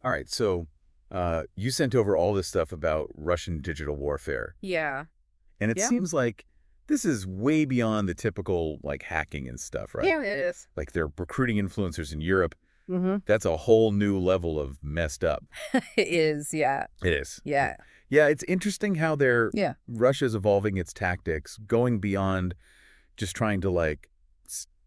All right, so you sent over all this stuff about Russian digital warfare, Yeah. and it Yeah. seems like this is way beyond the typical, like, hacking and stuff, right? Yeah, it is. Like, they're recruiting influencers in Europe. Mm-hmm. That's a whole new level of messed up. It is, yeah. It is. Yeah. Yeah, it's interesting how Yeah. Russia's evolving its tactics, going beyond just trying to, like,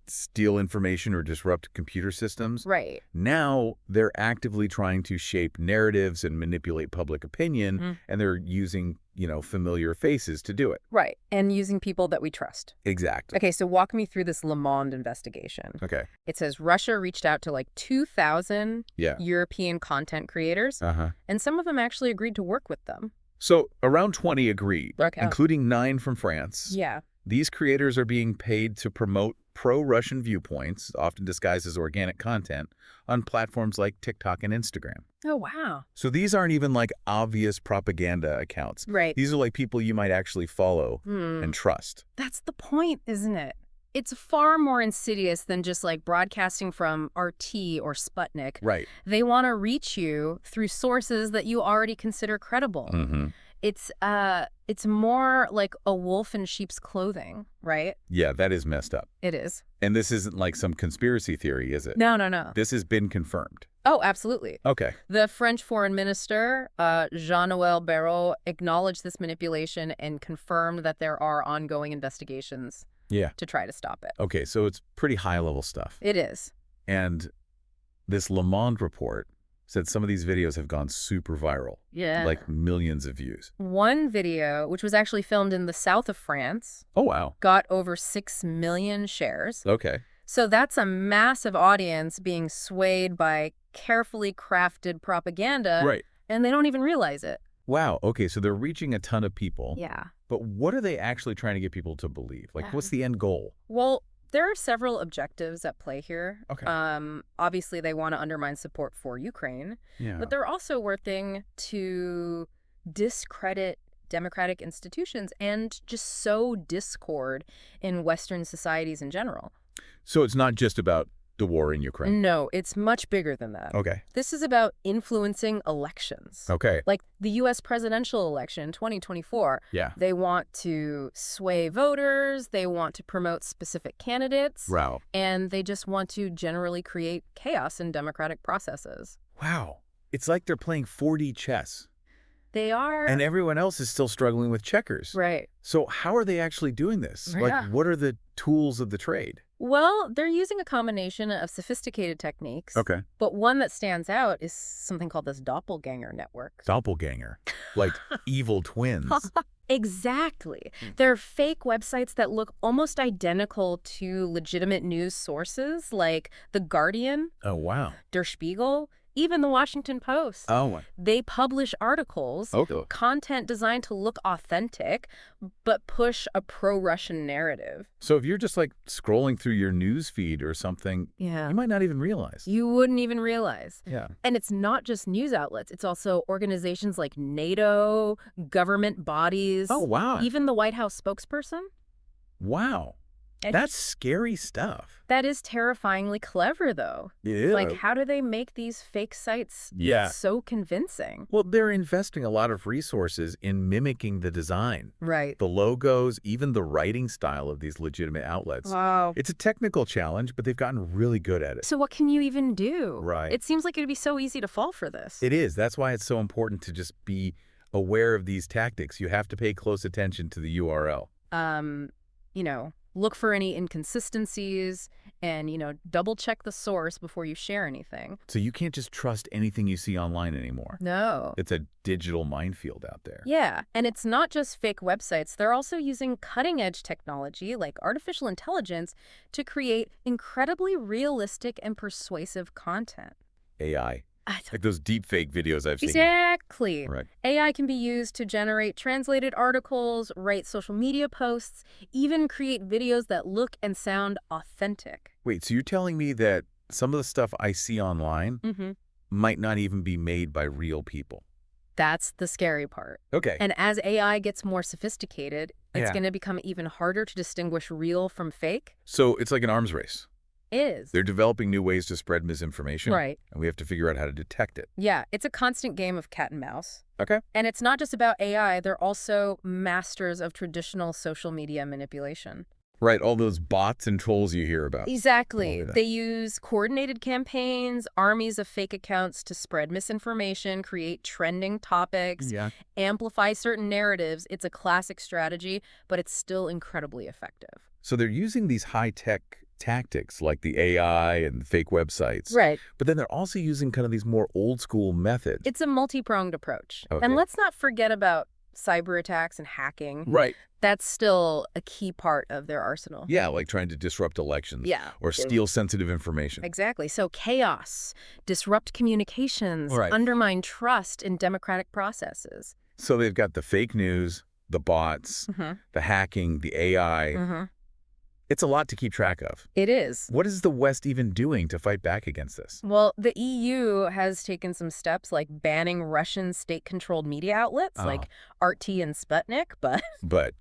steal information or disrupt computer systems. Right. Now they're actively trying to shape narratives and manipulate public opinion, Mm. and they're using, familiar faces to do it. Right. And using people that we trust. Exactly. Okay, so walk me through this Le Monde investigation. Okay. It says Russia reached out to like 2,000 Yeah. European content creators, Uh-huh. and some of them actually agreed to work with them. So around 20 agreed, Okay. including 9 from France. Yeah. These creators are being paid to promote pro-Russian viewpoints, often disguised as organic content, on platforms like TikTok and Instagram. Oh, wow. So these aren't even like obvious propaganda accounts. Right. These are like people you might actually follow Hmm. and trust. That's the point, isn't it? It's far more insidious than just like broadcasting from RT or Sputnik. Right. They want to reach you through sources that you already consider credible. Mm-hmm. It's more like a wolf in sheep's clothing, right? Yeah, that is messed up. It is. And this isn't like some conspiracy theory, is it? No, no, no. This has been confirmed. Oh, absolutely. Okay. The French foreign minister, Jean-Noël Barrot, acknowledged this manipulation and confirmed that there are ongoing investigations Yeah. to try to stop it. Okay, so it's pretty high-level stuff. It is. And this Le Monde report said some of these videos have gone super viral. Yeah. Like millions of views. One video, which was actually filmed in the south of France, Oh, wow. got over 6 million shares. Okay. So that's a massive audience being swayed by carefully crafted propaganda, Right. and they don't even realize it. Wow. Okay, so they're reaching a ton of people. Yeah. But what are they actually trying to get people to believe? Like, what's Um, the end goal? Well, there are several objectives at play here. Okay. Obviously, they want to undermine support for Ukraine, Yeah. but they're also working to discredit democratic institutions and just sow discord in Western societies in general. So it's not just about the war in Ukraine. No, it's much bigger than that. Okay. This is about influencing elections. Okay. Like the U.S. presidential election in 2024. Yeah. They want to sway voters, they want to promote specific candidates, Wow. and they just want to generally create chaos in democratic processes. Wow. It's like they're playing 4D chess. They are... And everyone else is still struggling with checkers. Right. So how are they actually doing this? Yeah. Like, what are the tools of the trade? Well, they're using a combination of sophisticated techniques. Okay. But one that stands out is something called this doppelganger network. Doppelganger. Like evil twins. Exactly. They're fake websites that look almost identical to legitimate news sources like The Guardian, Oh, wow. Der Spiegel, even The Washington Post. Oh. They publish articles, Okay. content designed to look authentic, but push a pro-Russian narrative. So if you're just like scrolling through your news feed or something, Yeah. you might not even realize. You wouldn't even realize. Yeah. And it's not just news outlets. It's also organizations like NATO, government bodies. Oh, wow. Even the White House spokesperson. Wow. And That's scary stuff. that is terrifyingly clever, though. Yeah. Like, how do they make these fake sites Yeah. so convincing? Well, they're investing a lot of resources in mimicking the design, Right. the logos, even the writing style of these legitimate outlets. Wow. It's a technical challenge, but they've gotten really good at it. So what can you even do? Right. It seems like it'd be so easy to fall for this. It is. That's why it's so important to just be aware of these tactics. You have to pay close attention to the URL. Look for any inconsistencies and, double check the source before you share anything. So you can't just trust anything you see online anymore. No. It's a digital minefield out there. Yeah, and it's not just fake websites. They're also using cutting-edge technology like artificial intelligence to create incredibly realistic and persuasive content. AI. Like those deep fake videos I've seen. Exactly. Right. AI can be used to generate translated articles, write social media posts, even create videos that look and sound authentic. Wait, so you're telling me that some of the stuff I see online might not even be made by real people? That's the scary part. Okay. And as AI gets more sophisticated, it's Yeah. going to become even harder to distinguish real from fake. So it's like an arms race. Is. They're developing new ways to spread misinformation, Right. and we have to figure out how to detect it. Yeah, it's a constant game of cat and mouse. Okay. And it's not just about AI, they're also masters of traditional social media manipulation. Right, all those bots and trolls you hear about. Exactly. All of They use coordinated campaigns, armies of fake accounts to spread misinformation, create trending topics, Yeah. amplify certain narratives. It's a classic strategy, but it's still incredibly effective. So they're using these high-tech tactics like the AI and fake websites, Right. but then they're also using kind of these more old-school methods. It's a multi-pronged approach. Okay. And let's not forget about cyber attacks and hacking. Right. That's still a key part of their arsenal. Yeah, like trying to disrupt elections. Yeah. Or steal sensitive information. Exactly. So chaos, disrupt communications, Right. undermine trust in democratic processes. So they've got the fake news, the bots, the hacking, the AI. It's a lot to keep track of. It is. What is the West even doing to fight back against this? Well, the EU has taken some steps like banning Russian state-controlled media outlets like RT and Sputnik, but But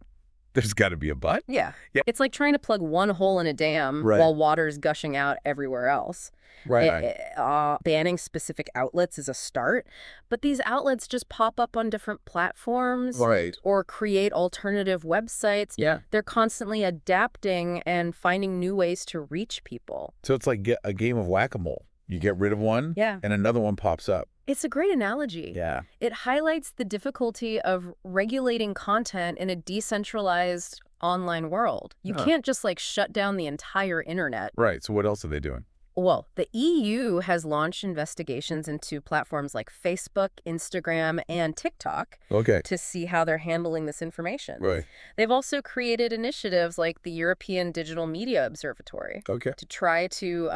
there's got to be a but. yeah. Yeah. It's like trying to plug one hole in a dam Right. while water's gushing out everywhere else. Banning specific outlets is a start, but these outlets just pop up on different platforms Right. or create alternative websites. Yeah. They're constantly adapting and finding new ways to reach people. So it's like a game of whack-a-mole. You get rid of one, Yeah. and another one pops up. It's a great analogy. Yeah. It highlights the difficulty of regulating content in a decentralized online world. You can't just like shut down the entire internet. Right. So what else are they doing? Well, the EU has launched investigations into platforms like Facebook, Instagram, and TikTok Okay. to see how they're handling this information. Right. They've also created initiatives like the European Digital Media Observatory Okay. to try to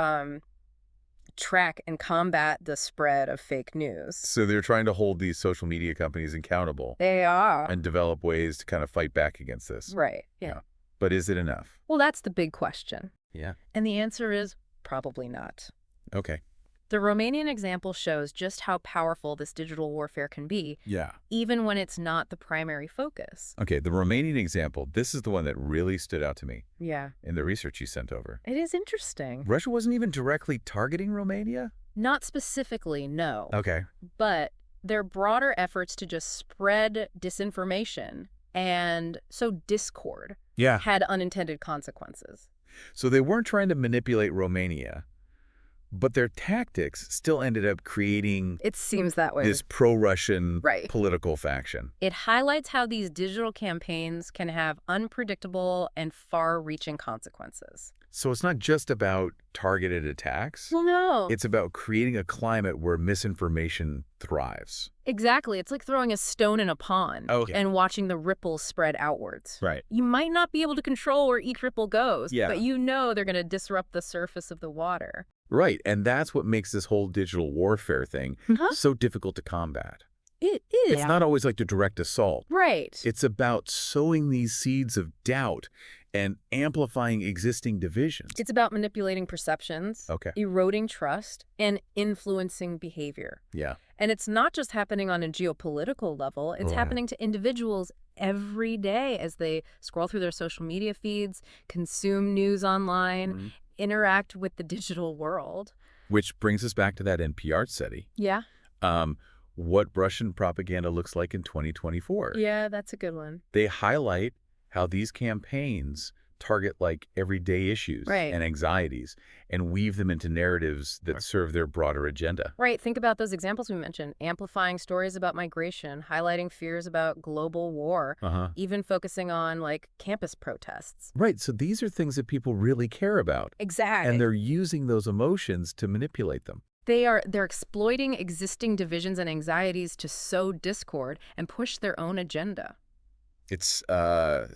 track and combat the spread of fake news. So they're trying to hold these social media companies accountable They are. and develop ways to kind of fight back against this. Right. Yeah. But is it enough? Well, that's the big question. Yeah. And the answer is probably not. Okay. The Romanian example shows just how powerful this digital warfare can be, Yeah. even when it's not the primary focus. Okay. The Romanian example, this is the one that really stood out to me Yeah. in the research you sent over. It is interesting. Russia wasn't even directly targeting Romania? Not specifically, no. Okay. But their broader efforts to just spread disinformation and so discord Yeah. had unintended consequences. So they weren't trying to manipulate Romania, but their tactics still ended up creating It seems that way. this pro-Russian Right. political faction. It highlights how these digital campaigns can have unpredictable and far-reaching consequences. So it's not just about targeted attacks. Well, no. It's about creating a climate where misinformation thrives. Exactly. It's like throwing a stone in a pond Okay. and watching the ripples spread outwards. Right. You might not be able to control where each ripple goes, Yeah. but you know they're going to disrupt the surface of the water. Right. And that's what makes this whole digital warfare thing so difficult to combat. It is. It's not always like the direct assault. Right. It's about sowing these seeds of doubt and amplifying existing divisions. It's about manipulating perceptions, Okay. eroding trust, and influencing behavior. Yeah. And it's not just happening on a geopolitical level. It's Right. happening to individuals every day as they scroll through their social media feeds, consume news online, interact with the digital world. Which brings us back to that NPR study. Yeah. What Russian propaganda looks like in 2024. Yeah, that's a good one. They highlight how these campaigns target like everyday issues Right. and anxieties and weave them into narratives that serve their broader agenda. Right. Think about those examples we mentioned, amplifying stories about migration, highlighting fears about global war, even focusing on like campus protests. Right. So these are things that people really care about. Exactly. And they're using those emotions to manipulate them. They're exploiting existing divisions and anxieties to sow discord and push their own agenda. It's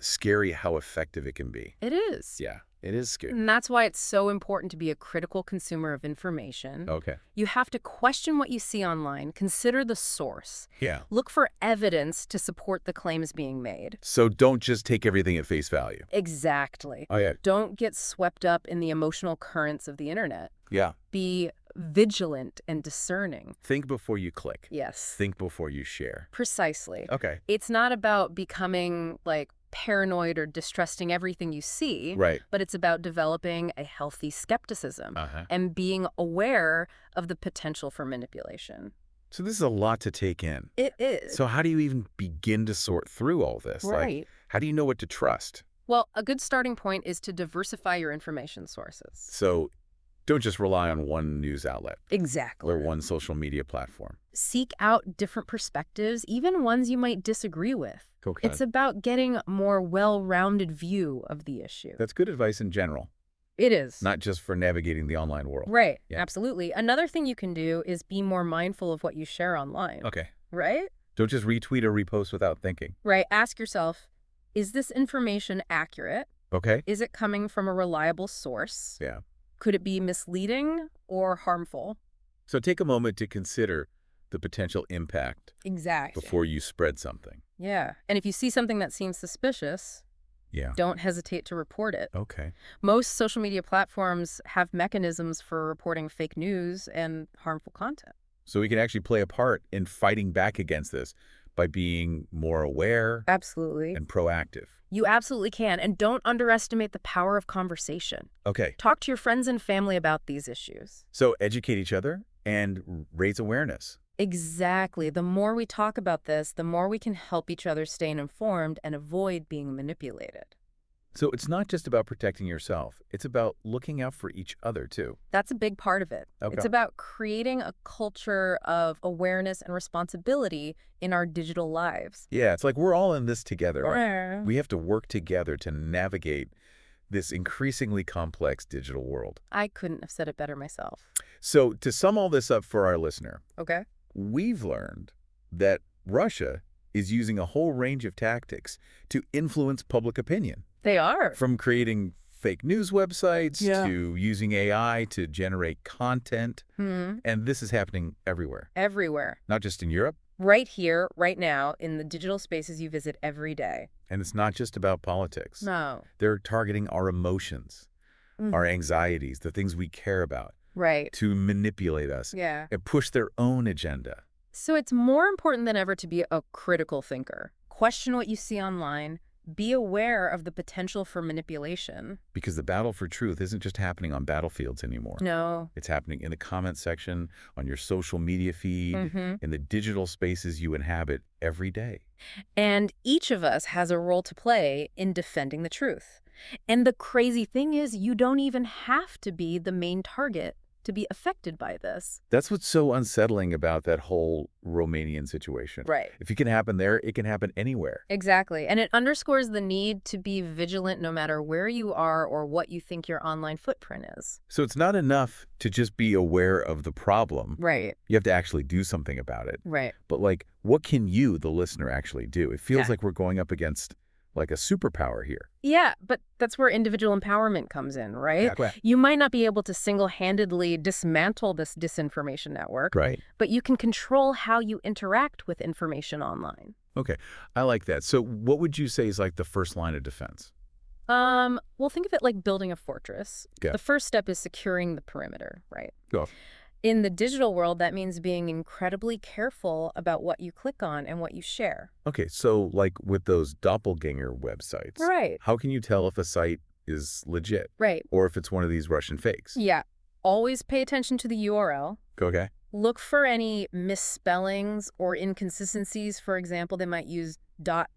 scary how effective it can be. It is. Yeah, it is scary. And that's why it's so important to be a critical consumer of information. Okay. You have to question what you see online, consider the source, Yeah. look for evidence to support the claims being made. So don't just take everything at face value. Exactly. Oh, yeah. Don't get swept up in the emotional currents of the internet. Yeah. Be vigilant and discerning. Think before you click. Yes. Think before you share. Precisely. Okay. It's not about becoming like paranoid or distrusting everything you see, Right. but it's about developing a healthy skepticism Uh-huh. and being aware of the potential for manipulation. So this is a lot to take in. It is. So how do you even begin to sort through all this? Like, Right. how do you know what to trust? Well, a good starting point is to diversify your information sources. So don't just rely on one news outlet Exactly. or one social media platform. Seek out different perspectives, even ones you might disagree with. Okay. It's about getting a more well-rounded view of the issue. That's good advice in general, It is. not just for navigating the online world. Right. Yeah. Absolutely. Another thing you can do is be more mindful of what you share online. Okay. Right? Don't just retweet or repost without thinking. Right. Ask yourself, is this information accurate? Okay? Is it coming from a reliable source? Yeah. Could it be misleading or harmful? So take a moment to consider the potential impact Exactly. before you spread something. Yeah. And if you see something that seems suspicious, Yeah. don't hesitate to report it. Okay. Most social media platforms have mechanisms for reporting fake news and harmful content. So we can actually play a part in fighting back against this by being more aware Absolutely. and proactive. You absolutely can. And don't underestimate the power of conversation. Okay. Talk to your friends and family about these issues. So educate each other and raise awareness. Exactly. The more we talk about this, the more we can help each other stay informed and avoid being manipulated. So it's not just about protecting yourself. It's about looking out for each other, too. That's a big part of it. Okay. It's about creating a culture of awareness and responsibility in our digital lives. Yeah, it's like we're all in this together. Right? We have to work together to navigate this increasingly complex digital world. I couldn't have said it better myself. So to sum all this up for our listener, Okay. we've learned that Russia is using a whole range of tactics to influence public opinion. They are. From creating fake news websites Yeah. to using AI to generate content. Hmm. And this is happening everywhere, Everywhere. not just in Europe. Right here, right now, in the digital spaces you visit every day. And it's not just about politics. No. They're targeting our emotions, our anxieties, the things we care about, Right. to manipulate us Yeah. and push their own agenda. So it's more important than ever to be a critical thinker. Question what you see online. Be aware of the potential for manipulation. Because the battle for truth isn't just happening on battlefields anymore. No. It's happening in the comment section, on your social media feed, in the digital spaces you inhabit every day. And each of us has a role to play in defending the truth. And the crazy thing is, you don't even have to be the main target to be affected by this. That's what's so unsettling about that whole Romanian situation. Right. If it can happen there, it can happen anywhere. Exactly. And it underscores the need to be vigilant no matter where you are or what you think your online footprint is. So it's not enough to just be aware of the problem. Right. You have to actually do something about it. Right. But like, what can you, the listener, actually do? It feels Yeah. like we're going up against like a superpower here. Yeah, but that's where individual empowerment comes in, right? Yeah, correct. You might not be able to single-handedly dismantle this disinformation network, Right. but you can control how you interact with information online. Okay. I like that. So what would you say is like the first line of defense? Well, think of it like building a fortress. Yeah. The first step is securing the perimeter, right? Go. In the digital world, that means being incredibly careful about what you click on and what you share. Okay. So like with those doppelganger websites, Right. how can you tell if a site is legit Right. or if it's one of these Russian fakes? Yeah. Always pay attention to the URL. Okay. Look for any misspellings or inconsistencies. For example, they might use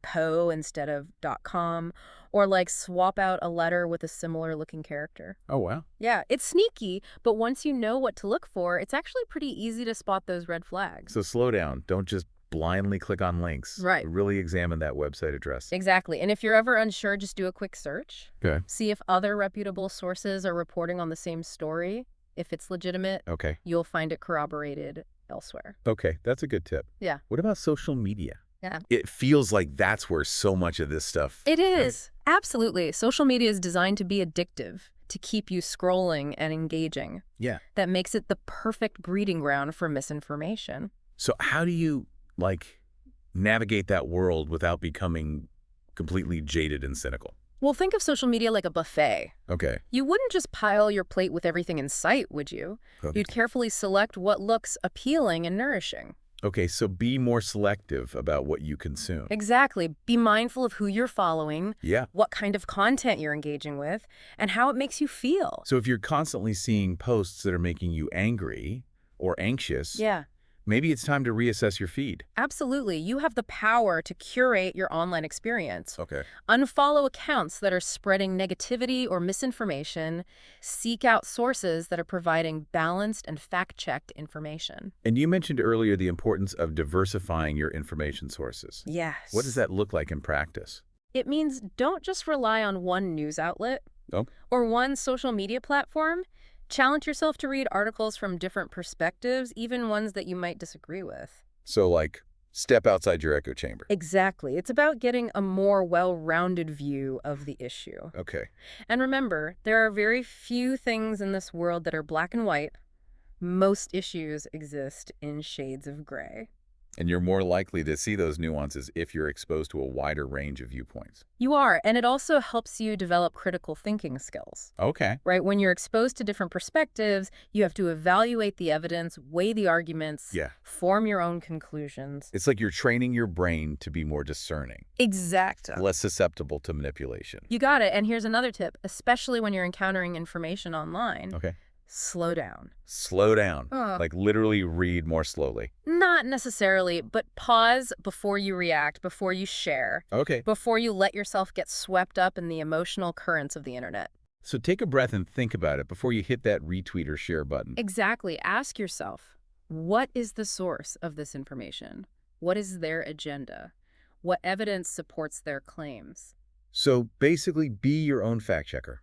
.co instead of .com, or like swap out a letter with a similar looking character. Oh, wow. Yeah, it's sneaky, but once you know what to look for, it's actually pretty easy to spot those red flags. So slow down. Don't just blindly click on links. Right. Really examine that website address. Exactly. And if you're ever unsure, just do a quick search. Okay. See if other reputable sources are reporting on the same story. If it's legitimate, Okay. you'll find it corroborated elsewhere. Okay. That's a good tip. Yeah. What about social media? Yeah. It feels like that's where so much of this stuff. It is. Absolutely. Social media is designed to be addictive, to keep you scrolling and engaging. Yeah. That makes it the perfect breeding ground for misinformation. So how do you like navigate that world without becoming completely jaded and cynical? Well, think of social media like a buffet. Okay. You wouldn't just pile your plate with everything in sight, would you? Okay. You'd carefully select what looks appealing and nourishing. Okay, so be more selective about what you consume. Exactly. Be mindful of who you're following, Yeah. what kind of content you're engaging with, and how it makes you feel. So if you're constantly seeing posts that are making you angry or anxious, Yeah. maybe it's time to reassess your feed. Absolutely. You have the power to curate your online experience. Okay. Unfollow accounts that are spreading negativity or misinformation. Seek out sources that are providing balanced and fact-checked information. And you mentioned earlier the importance of diversifying your information sources. Yes. What does that look like in practice? It means don't just rely on one news outlet Oh, or one social media platform. Challenge yourself to read articles from different perspectives, even ones that you might disagree with. so like step outside your echo chamber. Exactly. It's about getting a more well-rounded view of the issue. Okay. And remember, there are very few things in this world that are black and white. Most issues exist in shades of gray. And you're more likely to see those nuances if you're exposed to a wider range of viewpoints. You are, and it also helps you develop critical thinking skills. Okay. Right? When you're exposed to different perspectives, you have to evaluate the evidence, weigh the arguments, Yeah. form your own conclusions. It's like you're training your brain to be more discerning, Exactly. less susceptible to manipulation. You got it. And here's another tip, especially when you're encountering information online. Okay. Slow down. Slow down. Uh. Like literally read more slowly. Not necessarily, but pause before you react, before you share, Okay. before you let yourself get swept up in the emotional currents of the internet. So take a breath and think about it before you hit that retweet or share button. Exactly. Ask yourself, what is the source of this information? What is their agenda? What evidence supports their claims? So basically be your own fact checker.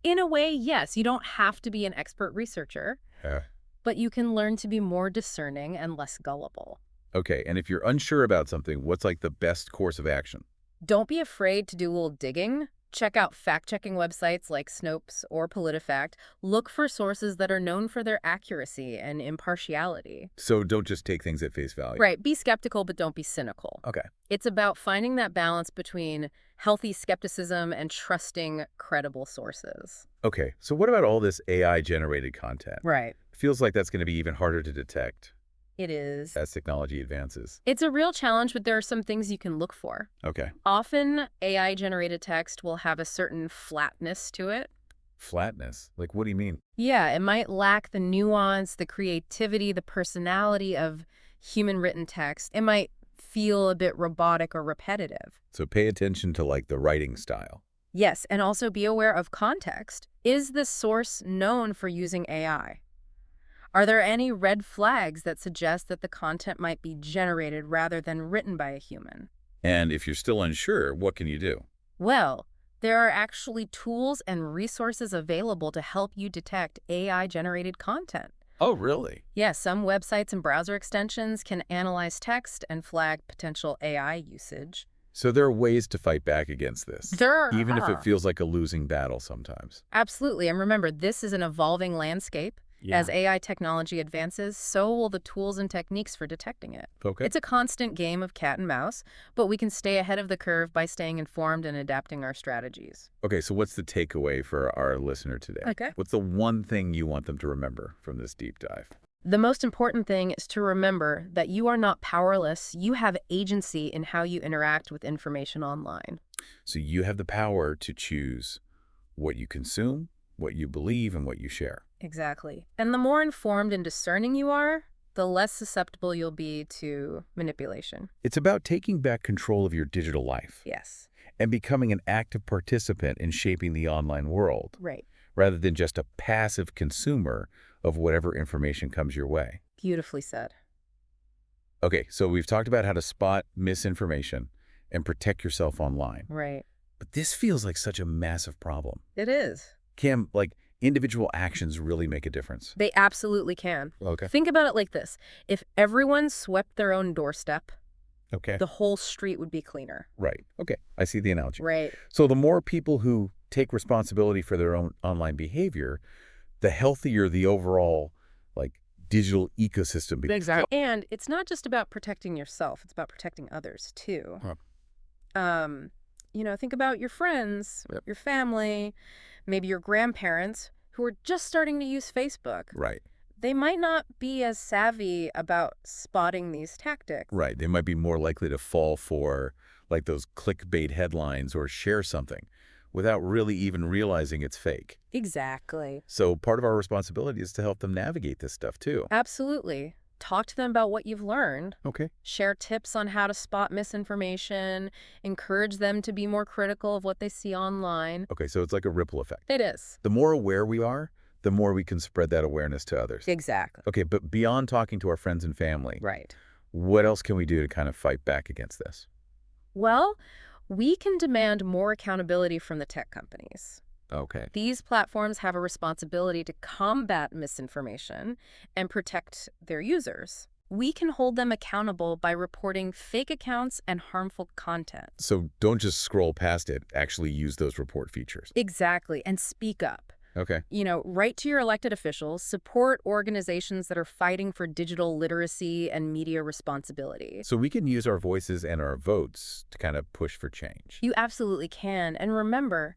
In a way, yes, you don't have to be an expert researcher, but you can learn to be more discerning and less gullible. Okay, and if you're unsure about something, what's like the best course of action? Don't be afraid to do a little digging. Check out fact-checking websites like Snopes or PolitiFact. Look for sources that are known for their accuracy and impartiality. So don't just take things at face value. Right, be skeptical, but don't be cynical. Okay. It's about finding that balance between healthy skepticism and trusting credible sources. Okay, so what about all this AI-generated content? Right. Feels like that's going to be even harder to detect It is. as technology advances. It's a real challenge, but there are some things you can look for. Okay. Often, AI-generated text will have a certain flatness to it. Flatness? Like, what do you mean? Yeah, it might lack the nuance, the creativity, the personality of human-written text. It might feel a bit robotic or repetitive. So pay attention to, like, the writing style. Yes, and also be aware of context. Is this source known for using AI? Are there any red flags that suggest that the content might be generated rather than written by a human? And if you're still unsure, what can you do? Well, there are actually tools and resources available to help you detect AI-generated content. Oh, really? Yes, some websites and browser extensions can analyze text and flag potential AI usage. So there are ways to fight back against this, There are. even if it feels like a losing battle sometimes. Absolutely. And remember, this is an evolving landscape. As AI technology advances, so will the tools and techniques for detecting it. Okay. It's a constant game of cat and mouse, but we can stay ahead of the curve by staying informed and adapting our strategies. Okay, so what's the takeaway for our listener today? Okay. What's the one thing you want them to remember from this deep dive? The most important thing is to remember that you are not powerless. You have agency in how you interact with information online. So you have the power to choose what you consume, what you believe, and what you share. Exactly. And the more informed and discerning you are, the less susceptible you'll be to manipulation. It's about taking back control of your digital life Yes. and becoming an active participant in shaping the online world, Right. rather than just a passive consumer of whatever information comes your way. Beautifully said. Okay, so we've talked about how to spot misinformation and protect yourself online. Right. But this feels like such a massive problem. It is. Kim, like, individual actions really make a difference. They absolutely can. Okay. Think about it like this. If everyone swept their own doorstep, Okay. the whole street would be cleaner. Right. Okay. I see the analogy. Right. So the more people who take responsibility for their own online behavior, the healthier the overall, like, digital ecosystem becomes. Exactly. And it's not just about protecting yourself. It's about protecting others, too. Think about your friends, Yep. your family, maybe your grandparents who are just starting to use Facebook. Right. they might not be as savvy about spotting these tactics. Right. They might be more likely to fall for like those clickbait headlines or share something without really even realizing it's fake. Exactly. So part of our responsibility is to help them navigate this stuff too. Absolutely. Talk to them about what you've learned. Okay. Share tips on how to spot misinformation. Encourage them to be more critical of what they see online. Okay, so it's like a ripple effect. It is. The more aware we are, the more we can spread that awareness to others. Exactly. Okay, but beyond talking to our friends and family, Right. what else can we do to kind of fight back against this? Well, we can demand more accountability from the tech companies. Okay. These platforms have a responsibility to combat misinformation and protect their users. We can hold them accountable by reporting fake accounts and harmful content. So don't just scroll past it, actually use those report features. Exactly, and speak up. Okay. Write to your elected officials, support organizations that are fighting for digital literacy and media responsibility. So we can use our voices and our votes to kind of push for change. You absolutely can. And remember,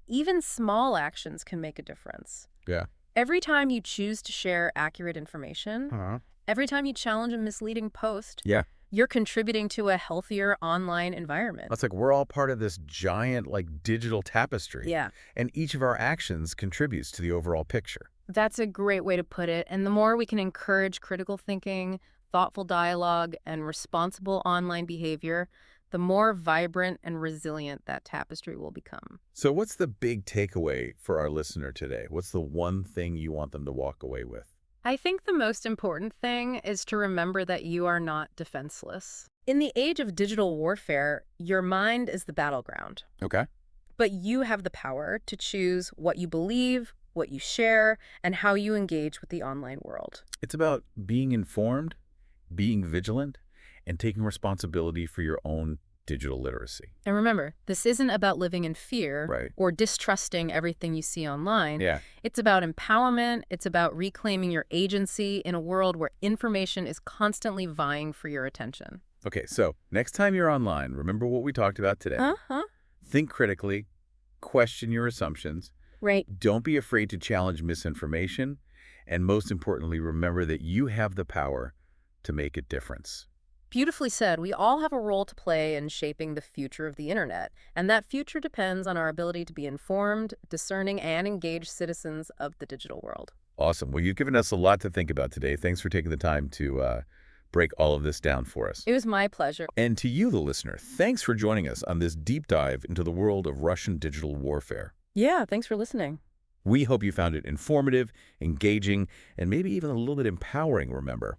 even small actions can make a difference. Yeah. Every time you choose to share accurate information, every time you challenge a misleading post, Yeah. you're contributing to a healthier online environment. It's like we're all part of this giant like digital tapestry. Yeah, And each of our actions contributes to the overall picture. that's a great way to put it. And the more we can encourage critical thinking, thoughtful dialogue, and responsible online behavior, the more vibrant and resilient that tapestry will become. So what's the big takeaway for our listener today? What's the one thing you want them to walk away with? I think the most important thing is to remember that you are not defenseless. In the age of digital warfare, your mind is the battleground. Okay. But you have the power to choose what you believe, what you share, and how you engage with the online world. It's about being informed, being vigilant, and taking responsibility for your own digital literacy. And remember, this isn't about living in fear Right. or distrusting everything you see online. Yeah. It's about empowerment. It's about reclaiming your agency in a world where information is constantly vying for your attention. Okay, so next time you're online, remember what we talked about today. Uh-huh. Think critically, question your assumptions, Right. don't be afraid to challenge misinformation, and most importantly, remember that you have the power to make a difference. Beautifully said. We all have a role to play in shaping the future of the internet, and that future depends on our ability to be informed, discerning, and engaged citizens of the digital world. Awesome. Well, you've given us a lot to think about today. Thanks for taking the time to break all of this down for us. It was my pleasure. And to you, the listener, thanks for joining us on this deep dive into the world of Russian digital warfare. Yeah, thanks for listening. We hope you found it informative, engaging, and maybe even a little bit empowering, remember.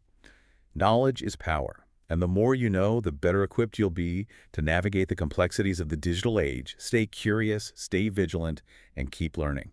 Knowledge is power. And the more you know, the better equipped you'll be to navigate the complexities of the digital age. Stay curious, stay vigilant, and keep learning.